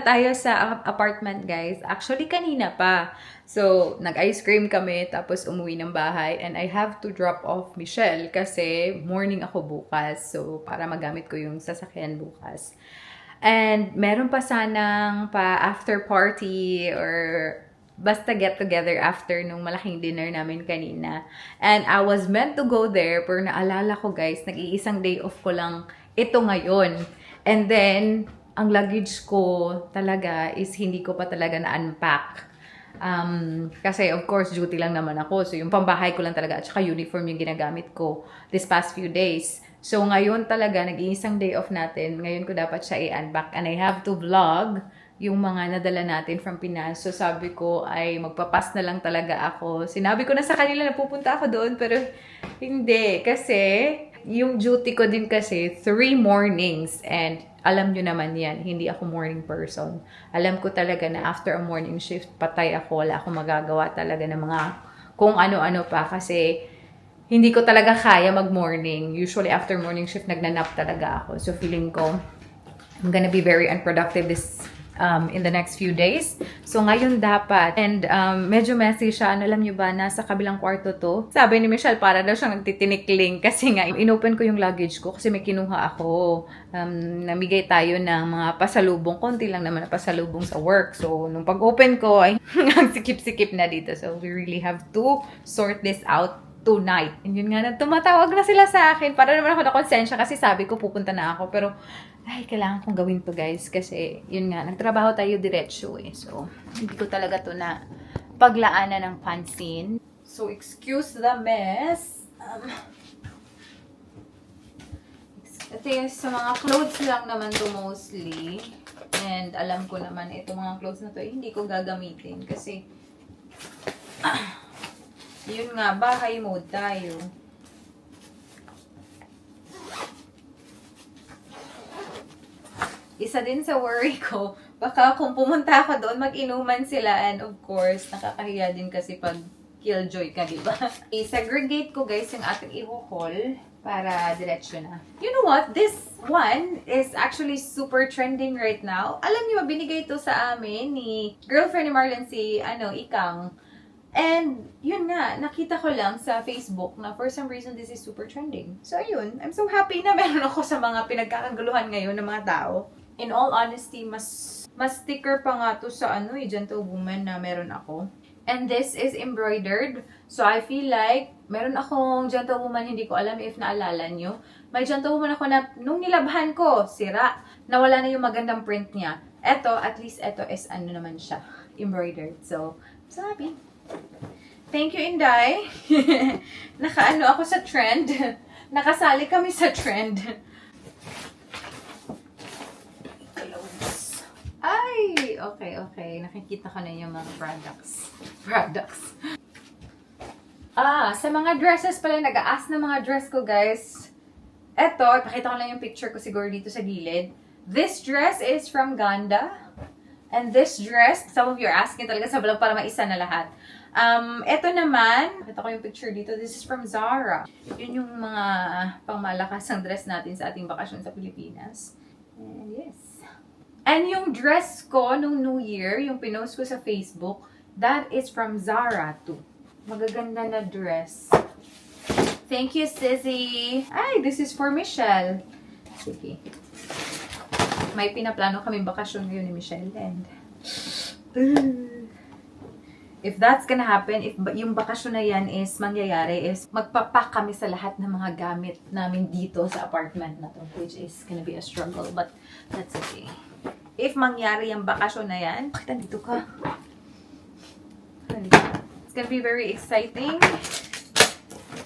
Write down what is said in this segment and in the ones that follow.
tayo sa apartment, guys. Actually, kanina pa. So, nag-ice cream kami, tapos umuwi ng bahay. And I have to drop off Michelle kasi morning ako bukas. So, para magamit ko yung sasakyan bukas. And meron pa sanang after party or basta get together after nung malaking dinner namin kanina. And I was meant to go there, pero naalala ko, guys, nag-iisang day off ko lang ito ngayon. And then, ang luggage ko talaga is hindi ko pa talaga na-unpack. Kasi of course, duty lang naman ako. So, yung pambahay ko lang talaga at saka uniform yung ginagamit ko this past few days. So, ngayon talaga, nag-iisang day off natin. Ngayon ko dapat siya i-unpack. And I have to vlog yung mga nadala natin from Pinas. So, sabi ko ay magpapas na lang talaga ako. Sinabi ko na sa kanila na pupunta ako doon, pero hindi. Kasi, yung duty ko din kasi, 3 mornings. And alam nyo naman yan, hindi ako morning person. Alam ko talaga na after a morning shift, patay ako. Wala akong magagawa talaga ng mga kung ano-ano pa. Kasi, hindi ko talaga kaya mag-morning. Usually, after morning shift, nagnanap talaga ako. So, feeling ko, I'm gonna be very unproductive in the next few days. So, ngayon dapat. And, medyo messy siya. Alam nyo ba, nasa kabilang kwarto to. Sabi ni Michelle, para daw siyang nagtitinikling. Kasi nga, inopen ko yung luggage ko kasi may kinuha ako. Namigay tayo ng mga pasalubong. Konti lang naman na pasalubong sa work. So, nung pag-open ko, ay sikip-sikip na dito. So, we really have to sort this out tonight. And yun nga, tumatawag na sila sa akin. Para naman ako nakonsensya kasi sabi ko pupunta na ako. Pero, ay, kailangan kong gawin to, guys. Kasi, yun nga, nagtrabaho tayo diretsyo eh. So, hindi ko talaga to na paglaanan ng pansin. So, excuse the mess. Ito yung sa mga clothes lang naman to mostly. And alam ko naman, itong mga clothes na to, hindi ko gagamitin. Kasi, yun nga, bahay mode tayo. Isa din sa worry ko, baka kung pumunta ako doon, mag-inuman sila. And of course, nakakahiya din kasi pag killjoy ka, diba? I-segregate ko, guys, yung ating i-haul para diretsyo na. You know what? This one is actually super trending right now. Alam niyo ba, binigay ito sa amin ni girlfriend ni Marlon, si, Ikang. And, yun nga, nakita ko lang sa Facebook na for some reason this is super trending. So, ayun. I'm so happy na meron ako sa mga pinagkakaguluhan ngayon ng mga tao. In all honesty, mas sticker pa nga to sa gentlewoman na meron ako. And this is embroidered. So, I feel like meron akong gentlewoman, hindi ko alam if naalala nyo. May gentlewoman ako na nung nilabhan ko, sira. Nawala na yung magandang print niya. Eto, at least eto is naman siya. Embroidered. So, I'm so happy. Thank you, Inday. Nakaano ako sa trend. Nakasali kami sa trend. Ay! Okay. Nakikita ko na yung mga products. Sa mga dresses pala, nag-a-ask na mga dress ko, guys. Eto, ipakita ko lang yung picture ko siguro dito sa gilid. This dress is from Ganda. And this dress, some of you are asking talaga sa vlog para maisa na lahat. Ito naman, nakita ko yung picture dito. This is from Zara. Yun yung mga pangmalakasang dress natin sa ating bakasyon sa Pilipinas. And yes. And yung dress ko nung New Year, yung pinost ko sa Facebook, that is from Zara too. Magaganda na dress. Thank you, Sissy. Ay, this is for Michelle. Sige. May pinaplano kaming bakasyon ngayon ni Michelle. And if that's gonna happen, if yung bakasyon na yan is mangyayari, is magpapak kami sa lahat ng mga gamit namin dito sa apartment na to, which is gonna be a struggle, but that's okay. If mangyari yung bakasyon na yan, bakit nandito ka? It's gonna be very exciting.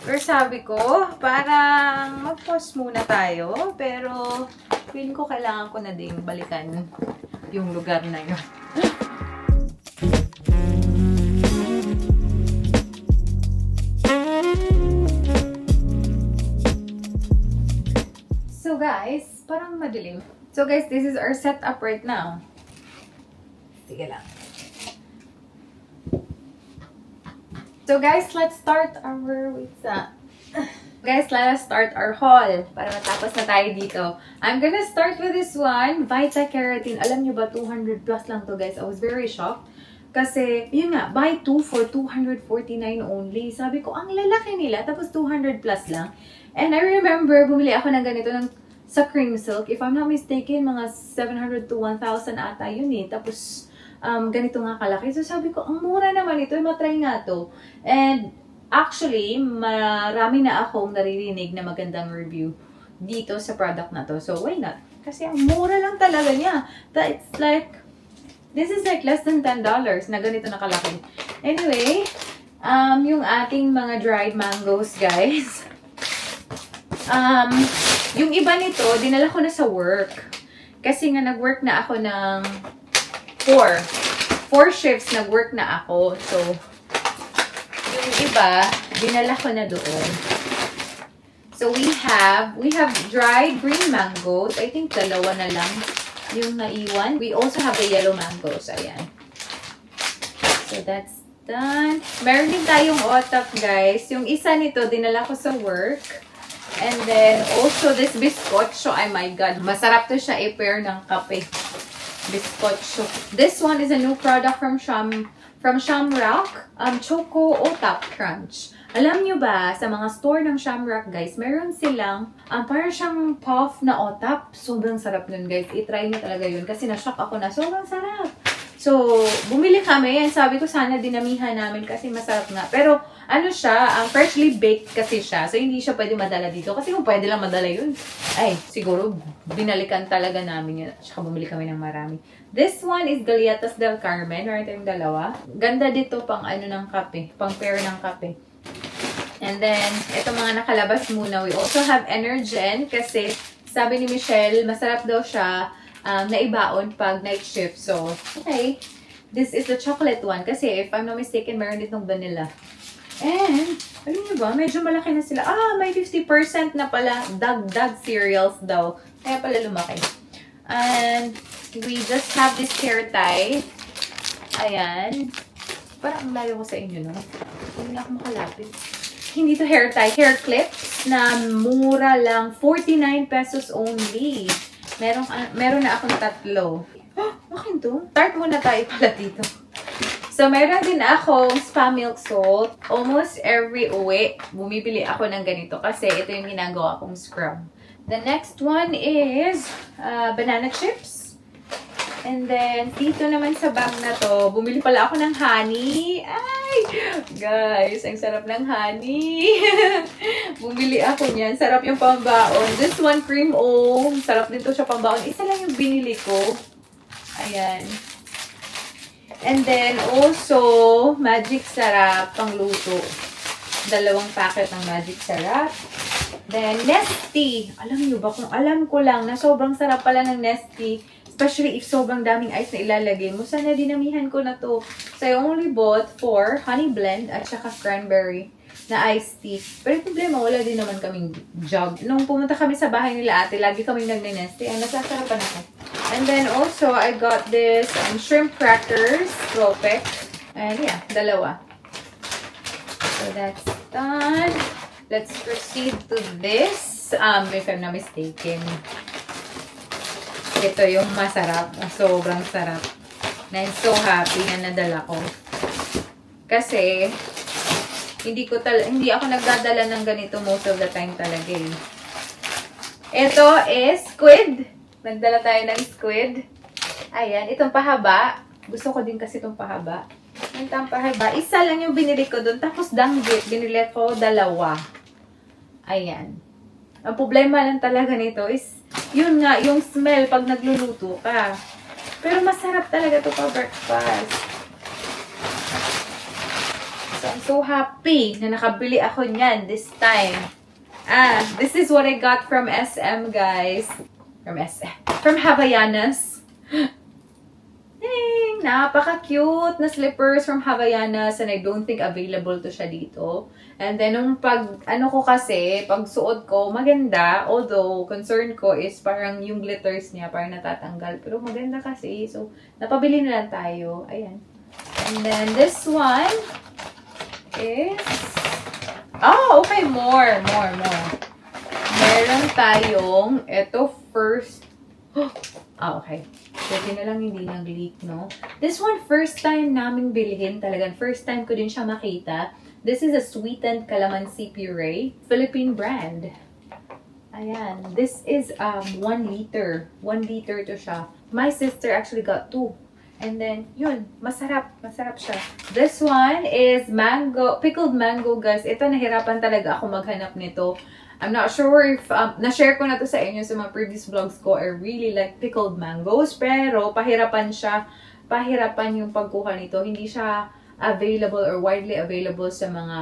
Pero sabi ko, parang mag-pause muna tayo, pero feeling ko kailangan ko na din balikan yung lugar na yun. So guys, parang madilim. So guys, this is our setup right now. Sige lang. So guys, let's start our, Guys, let us start our haul para matapos na tayo dito. I'm gonna start with this one, Vita Keratin. Alam nyo ba, 200 plus lang to guys. I was very shocked. Kasi, yun nga, buy 2 for 249 only. Sabi ko, ang lalaki nila, tapos 200 plus lang. And I remember, bumili ako ng ganito sa Cream Silk. If I'm not mistaken, mga 700 to 1,000 ata yun eh. Tapos, ganito nga kalaki. So sabi ko, ang mura naman ito, matry nga to. And actually, marami na akong naririnig na magandang review dito sa product na to. So why not? Kasi ang mura lang talaga niya. It's like, this is like less than $10 na ganito na kalaki. Anyway, yung ating mga dried mangoes, guys. Yung iba nito, dinala ko na sa work. Kasi nga nag-work na ako ng 4 shifts nag-work na ako. So, yung iba, dinala ko na doon. So, we have dried green mangoes. I think dalawa na lang yung naiwan. We also have the yellow mangoes. Ayan. So, that's done. Meron din tayong otap, guys. Yung isa nito, dinala ko sa work. And then, also this biscocho. Oh my God. Masarap to siya i-pair ng kape. Biscocho. This one is a new product from Shamrock. Choco Otap Crunch. Alam nyo ba, sa mga store ng Shamrock, guys, meron silang, parang siyang puff na otap. Sobrang sarap nun, guys. I-try nyo talaga yun. Kasi na-shock ako na sobrang sarap. So, bumili kami. And sabi ko, sana dinamihan namin kasi masarap nga. Pero, ano siya, freshly baked kasi siya. So, hindi siya pwede madala dito. Kasi kung pwede lang madala yun, ay, siguro, binalikan talaga namin yun. Tsaka bumili kami ng marami. This one is Galletas del Carmen. Meron tayong dalawa. Ganda dito pang ano ng kape. Pang pair ng kape. And then, ito mga nakalabas muna. We also have Energen kasi sabi ni Michelle, masarap daw siya naibaon pag night shift. So, okay. This is the chocolate one kasi if I'm not mistaken, meron ditong vanilla. And, alam niyo ba, medyo malaki na sila. May 50% na pala dagdag cereals daw. Kaya pala lumaki. And, we just have this hair tie. Ayan. Parang ang layo ko sa inyo, no? Hindi na ako makalapit. Hindi to hair tie, hair clips na mura lang. 49 pesos only. Meron na akong 3. Akin to? Start muna tayo pala dito. So, meron din akong spa milk salt. Almost every uwi, bumibili ako ng ganito kasi ito yung ginagawa kong scrub. The next one is banana chips. And then, dito naman sa bag na to, bumili pala ako ng honey. Ay! Guys, ang sarap ng honey. Bumili ako niyan. Sarap yung pambaon. This one, cream o. Sarap din to siya pambaon. Isa lang yung binili ko. Ayan. And then, also, magic sarap pang luto. 2 packet ng magic sarap. Then, Nestea. Alam niyo ba, kung alam ko lang na sobrang sarap pala ng Nestea, especially if sobrang daming ice na ilalagay mo, sana dinamihan ko na to. So, I only bought 4 honey blend at saka cranberry na iced tea. Pero yung problema, wala din naman kaming jug. Nung pumunta kami sa bahay nila ate, lagi kaming nagne-Nestea. Ay, nasasarapan ako. And then also, I got this shrimp crackers, Tropec. And yeah, 2. So, that's done. Let's proceed to this. If I'm not mistaken. Ito yung masarap. Sobrang sarap. Na I'm so happy na nadala ko. Kasi, hindi ako nagdadala ng ganito most of the time talaga eh. Ito is squid. Nagdala tayo ng squid. Ayan, itong pahaba. Gusto ko din kasi itong pahaba. Itong pahaba. Isa lang yung binili ko doon. Tapos danggit, binili ko 2. Ayan. Ang problema lang talaga nito is, yun nga, yung smell pag nagluluto ka. Pero masarap talaga to pa breakfast. So, I'm so happy na nakabili ako niyan this time. This is what I got from SM, guys. From Havaianas. Dang! Napaka-cute na slippers from Havaianas and I don't think available to siya dito. And then, nung pag suot ko, maganda. Although, concern ko is parang yung glitters niya, parang natatanggal. Pero maganda kasi. So, napabili na lang tayo. Ayan. And then, this one is Oh, okay. More. Meron tayong, ito first. Okay. Pwede na lang hindi nag-leak, no? This one, first time naming bilhin talaga. First time ko din siya makita. This is a sweetened calamansi puree. Philippine brand. Ayan. This is 1 liter. 1 liter to siya. My sister actually got 2. And then, yun. Masarap. Masarap siya. This one is mango. Pickled mango, guys. Ito, nahirapan talaga ako maghanap nito. I'm not sure if, na-share ko na to sa inyo sa mga previous vlogs ko. I really like pickled mangoes. Pero, pahirapan siya. Pahirapan yung pagkuha nito. Hindi siya available or widely available sa mga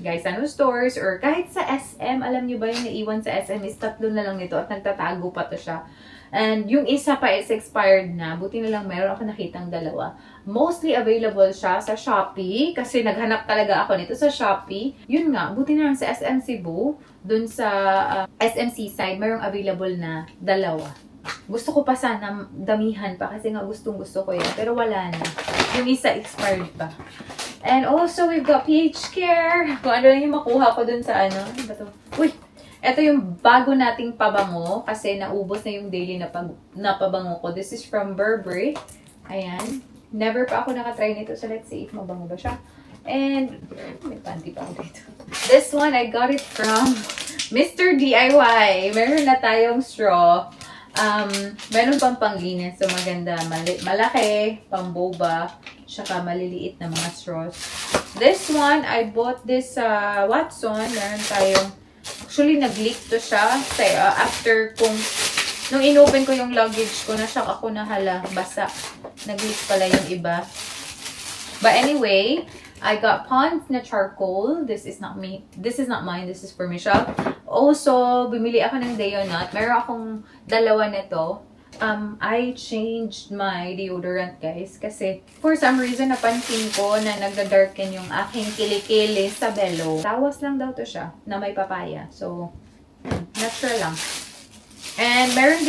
Gaisano stores or kahit sa SM. Alam nyo ba yung naiwan sa SM is 3 na lang nito at nagtatago pa to siya. And yung isa pa is expired na. Buti na lang meron ako nakitang 2. Mostly available siya sa Shopee kasi naghanap talaga ako nito sa Shopee. Yun nga, buti na lang sa SM Cebu, dun sa SM Seaside, mayroong available na 2. Gusto ko pa sana damihan pa kasi nga gustong-gusto ko yan. Pero wala na. Yung isa expired pa. And also, we've got PH Care. Kung ano lang yung makuha ko dun sa ano. Ano ba to? Uy! Ito yung bago nating pabango kasi naubos na yung daily na pabango ko. This is from Burberry. Ayan. Never pa ako nakatry nito. So, let's see if mabango ba siya. And, may panty pa ako dito. This one, I got it from Mr. DIY. Meron na tayong straw. Meron pang panglinis. So, maganda. Malaki, pamboba, saka maliliit na mga straws. This one, I bought this Watson. Meron tayong, actually, nag-leak to siya. After kung, nung inopen ko yung luggage ko, na-shock ako na hala, basa. Nag-leak pala yung iba. But anyway, I got Pond's na charcoal. This is not me. This is not mine. This is for Michelle. Also, bumili ako ng Deonut. Meron akong 2 nito. I changed my deodorant, guys. Kasi, for some reason, napansin ko na nagda-darken yung aking kilikili sa belo. Tawas lang daw to siya na may papaya. So, not sure lang. And meron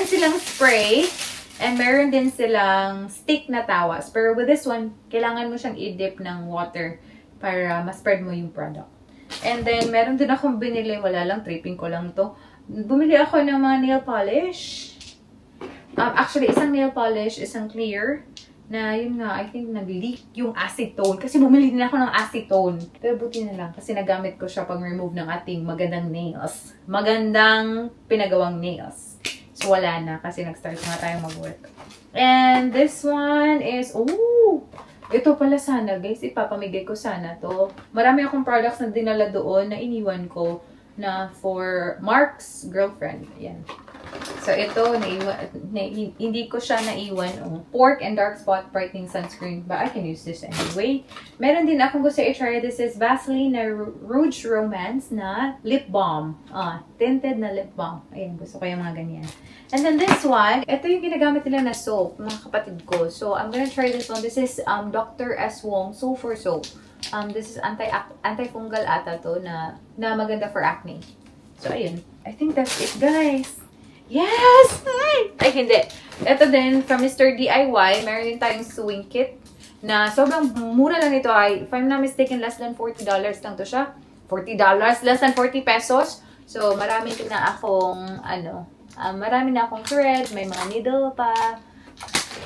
silang spray. And meron din silang stick na tawas. Pero with this one, kailangan mo siyang i-dip ng water para ma-spread mo yung product. And then, meron din akong binili. Wala lang, tripping ko lang to. Bumili ako ng mga nail polish. Actually, isang nail polish, isang clear. Na yun nga, I think nag-leak yung acetone. Kasi bumili din ako ng acetone. Pero buti na lang kasi nagamit ko siya pang remove ng ating magandang nails. Magandang pinagawang nails. So, wala na kasi nag-start na tayong mag-work. And this one is, ito pala sana, guys. Ipapamigay ko sana to. Marami akong products na dinala doon na iniwan ko na for Mark's girlfriend. Ayan. So, ito, hindi ko siya naiwan. Pork and Dark Spot Brightening Sunscreen. But I can use this anyway. Meron din akong gusto i-try. This is Vaseline na Rouge Romance na lip balm. Tinted na lip balm. Ayan, gusto ko yung mga ganyan. And then this one, ito yung ginagamit nila na soap, mga kapatid ko. So, I'm gonna try this one. This is Dr. S. Wong Sulfur Soap. This is antifungal ata to na maganda for acne. So, ayun. I think that's it, guys. Yes! Ay, hindi. Ito din, from Mr. DIY, meron din tayong sewing kit na sobrang mura lang ito ay, if I'm not mistaken, less than $40 lang to siya. $40? Less than 40 pesos. So, marami na akong, marami na akong thread, may mga needle pa.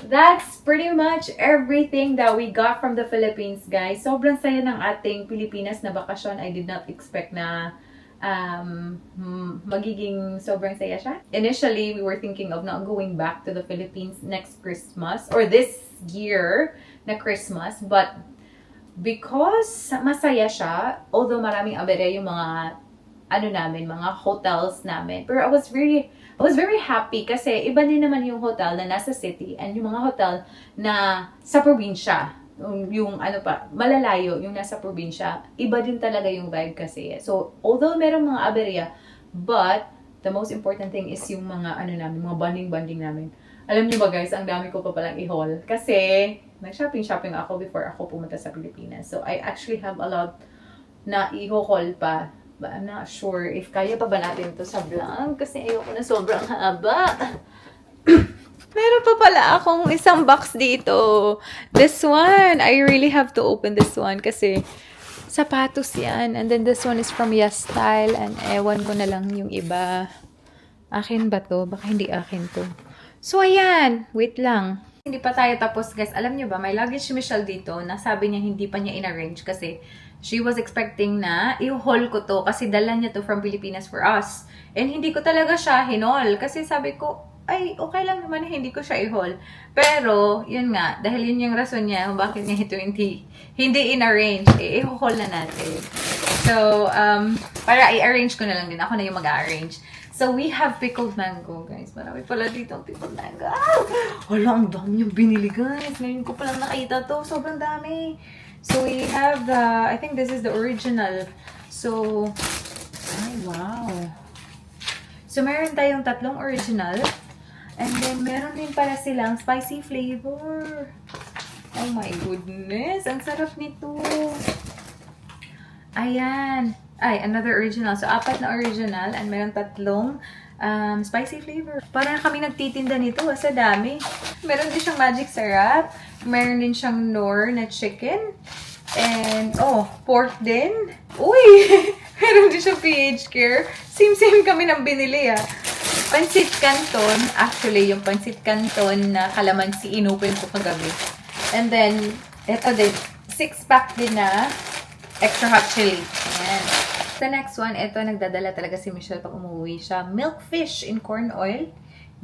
That's pretty much everything that we got from the Philippines, guys. Sobrang saya ng ating Pilipinas na bakasyon. I did not expect na magiging sobrang saya siya. Initially, we were thinking of not going back to the Philippines next Christmas or this year na Christmas, but because masaya siya, although maraming abere yung mga mga hotels namin. Pero I was very happy kasi iba din naman yung hotel na nasa city and yung mga hotel na sa probinsya. Yung malalayo, yung nasa probinsya, iba din talaga yung vibe kasi. So, although merong mga aberya, but the most important thing is yung mga mga bonding namin. Alam niyo ba guys, ang dami ko pa palang i-haul kasi nag-shopping ako before ako pumunta sa Pilipinas. So, I actually have a lot na i-haul pa. But I'm not sure if kaya pa ba natin ito sa vlog kasi ayoko na sobrang haba. Meron pa pala akong isang box dito. This one, I really have to open this one kasi Sapatos yan. And then this one is from Yes Style. And ewan ko na lang yung iba. Akin ba to? Baka hindi akin to. So, ayan. Wait lang. Hindi pa tayo tapos, guys. Alam niyo ba, may luggage si Michelle dito na sabi niya hindi pa niya in-arrange kasi she was expecting na i-haul ko to kasi dala niya to from Pilipinas for us. And hindi ko talaga siya hinol kasi sabi ko, ay, okay lang naman na hindi ko siya i-haul. Pero, yun nga, dahil yun yung rason niya kung bakit niya ito hindi in-arrange, i-haul na natin. So, para i-arrange ko na lang din. Ako na yung mag-arrange. So, we have pickled mango, guys. Marami pala dito ang pickled mango. Hala, ang dami yung binili, guys. Ngayon ko palang nakita to. Sobrang dami. So, we have the, I think this is the original. So, ay, wow. So, meron tayong tatlong original. And then, meron din pala silang spicy flavor. Oh my goodness. Ang sarap nito. Ayan. Ay, another original. So, 4 na original. And meron tatlong spicy flavor. Parang kami nagtitinda nito. Sa dami. Meron din siyang magic syrup. Meron din siyang Knorr na chicken. And, pork din. Uy! Meron din siyang PH Care. Same kami ng binili, Pansit Canton. Actually, yung Pansit Canton na kalamansi, inopen ko kagabi. And then, eto din. 6-pack din na extra hot chili. Ayan. The next one, eto, nagdadala talaga si Michelle pag umuwi siya. Milk fish in corn oil.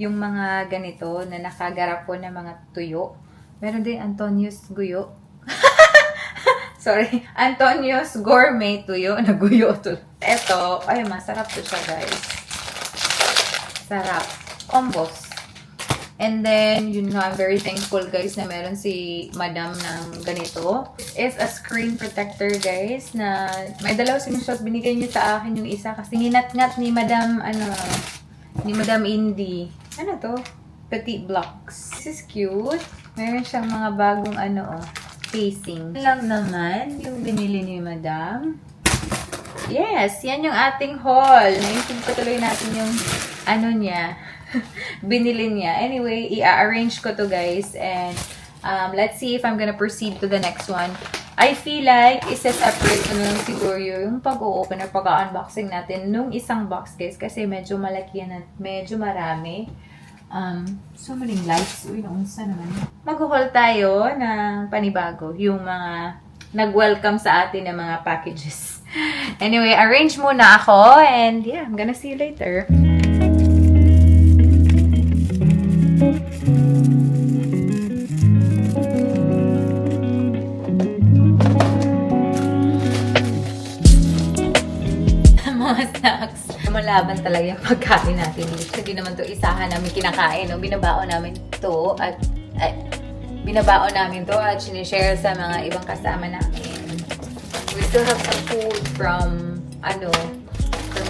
Yung mga ganito na nakagarapon na mga tuyo. Meron din Antonio's Guyo. Sorry. Antonio's Gourmet Tuyo. Naguyo to. Eto, ay, masarap to siya, guys. Sarap. Combos. And then, yun nga, I'm very thankful, guys, na meron si Madam ng ganito. This is a screen protector, guys, na may dalaw si Michelle. Binigay niyo sa akin yung isa kasi nginat-ngat ni Madam, ni Madam Indy. Ano to? Petite blocks. This is cute. Meron siyang mga bagong, casing. Lang naman yung binili ni Madam. Yes, yan yung ating haul. Naisip ko tuloy natin yung niya. Binili niya. Anyway, i-arrange ko to, guys. And let's see if I'm gonna proceed to the next one. I feel like isa-separate ko na lang siguro yung pag-o-open or pag-unboxing natin nung isang box, guys. Kasi medyo malaki yan at medyo marami. So maling lights. Uy, naunsa naman. Mag-haul tayo ng panibago. Yung mga nag-welcome sa atin ng mga packages. Anyway, arrange muna ako. And yeah, I'm gonna see you later. Mga snacks. Malaban talaga yung pagkain natin. Hindi naman to isahan namin kinakain. No? Binabaon namin to at sinishare sa mga ibang kasama namin. We still have some food from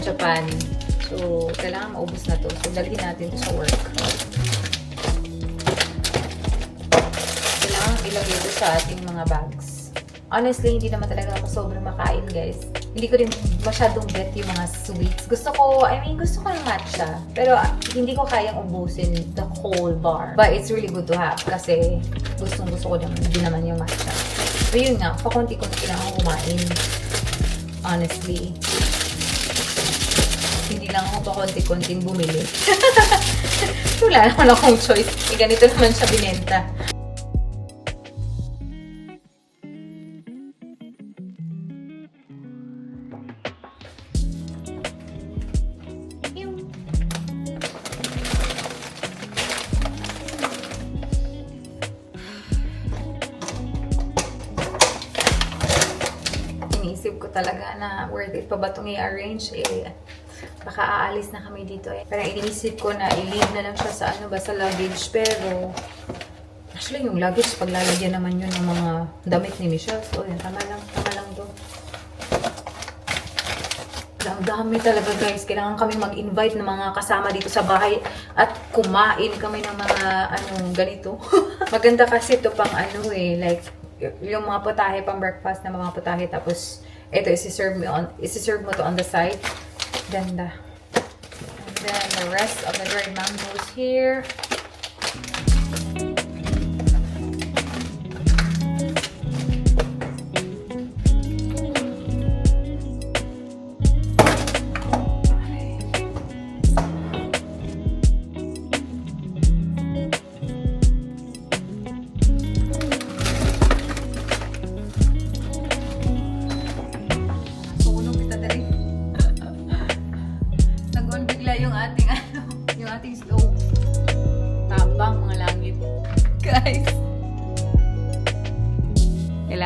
Japan. So, kailangan maubos na to. So, dalhin natin to sa work. Kailangan ilagay ito sa ating mga bags. Honestly, hindi naman talaga ako sobrang makain, guys. Hindi ko rin masyadong bet yung mga sweets. Gusto ko ng matcha. Pero hindi ko kayang ubusin the whole bar. But it's really good to have kasi gusto ko din naman yung matcha. So yun nga, pakunti-kunti lang ako kumain. Honestly. Hindi lang ako pakunti-kunting bumili. Wala naman akong choice. Ganito naman siya binenta. Iniisip ko talaga na worth it pa ba itong i-arrange baka aalis na kami dito Parang iniisip ko na i-leave na lang siya sa sa luggage. Pero actually yung luggage paglalagyan naman yun ng mga damit ni Michelle. So yun, tama lang to. Ang dami talaga, guys. Kailangan kami mag-invite ng mga kasama dito sa bahay at kumain kami ng mga ganito. Maganda kasi ito pang like yung mga putahe pang breakfast na mga putahe, tapos ito isi-serve mo to on the side. Ganda. And then the rest of the dried mangoes here.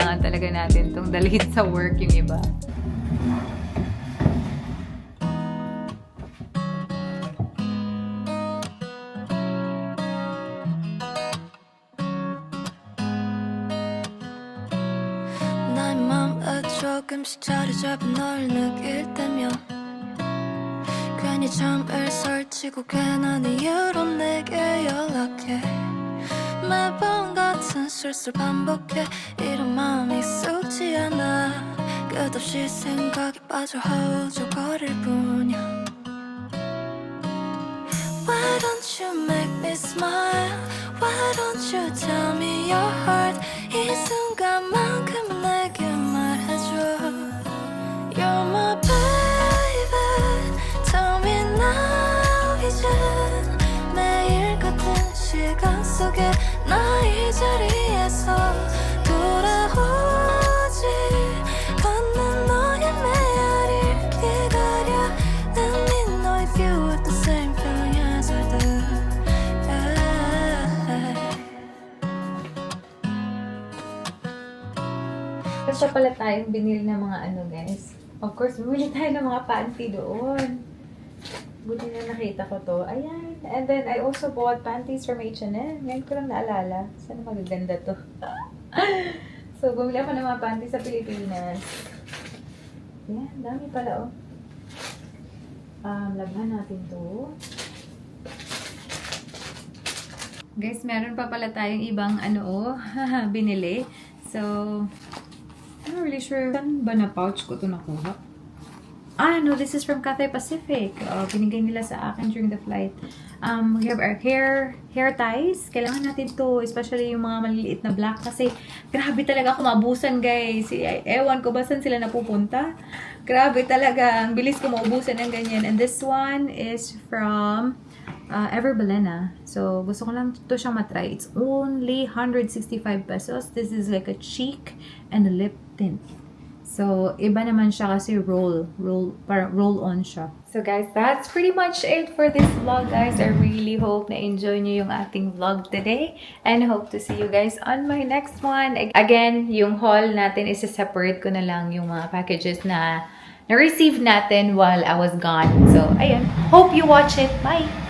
kailangan talaga natin itong dalhin sa work yung iba. 나의 맘에 조금씩 자리 잡은 널 느낄 때면 괜히 잠을 설치고 괜한 이유로 내게 연락해 매번 같은 실수를 반복해 이런 마음이 익숙지 않아 끝없이 생각에 빠져 허우적거릴 뿐이야 Why don't you make me smile Why don't you tell me your heart 이 순간만큼은 내게 말해줘 You're my baby Tell me now 이제 매일 같은 시간 속에 나 이 자리에서 돌아오지 않는 너의 메아리를 기다려 Let me know if you want the same feeling as I do Kasi pala tayong binili ng mga ano guys. Of course, bumili tayo ng mga panty doon. Buti na nakita ko to. Ayan. And then, I also bought panties from H&M. Ngayon ko lang naalala. Sana magaganda to. So, bumili ako ng mga panties sa Pilipinas. Ayan, dami pala oh. Labhan natin to. Guys, meron pa pala tayong ibang ano oh, binili. So, I'm not really sure saan ba na pouch ko to nakuha. No, this is from Cathay Pacific. Binigay nila sa akin during the flight. We have our hair ties. Kailangan natin to, especially yung mga maliliit na black kasi grabe talaga ako maubusan guys. Ewan ko ba saan sila napupunta. Grabe talaga. Ang bilis ko maubusan ng ganyan. And this one is from Ever Balena. So, gusto ko lang to siyang matry. It's only 165 pesos. This is like a cheek and a lip tint. So, iba naman siya kasi roll on siya. So guys, that's pretty much it for this vlog guys. I really hope na enjoy nyo yung ating vlog today. And hope to see you guys on my next one. Again, yung haul natin is separate ko na lang yung mga packages na na-receive natin while I was gone. So, ayun. Hope you watch it. Bye!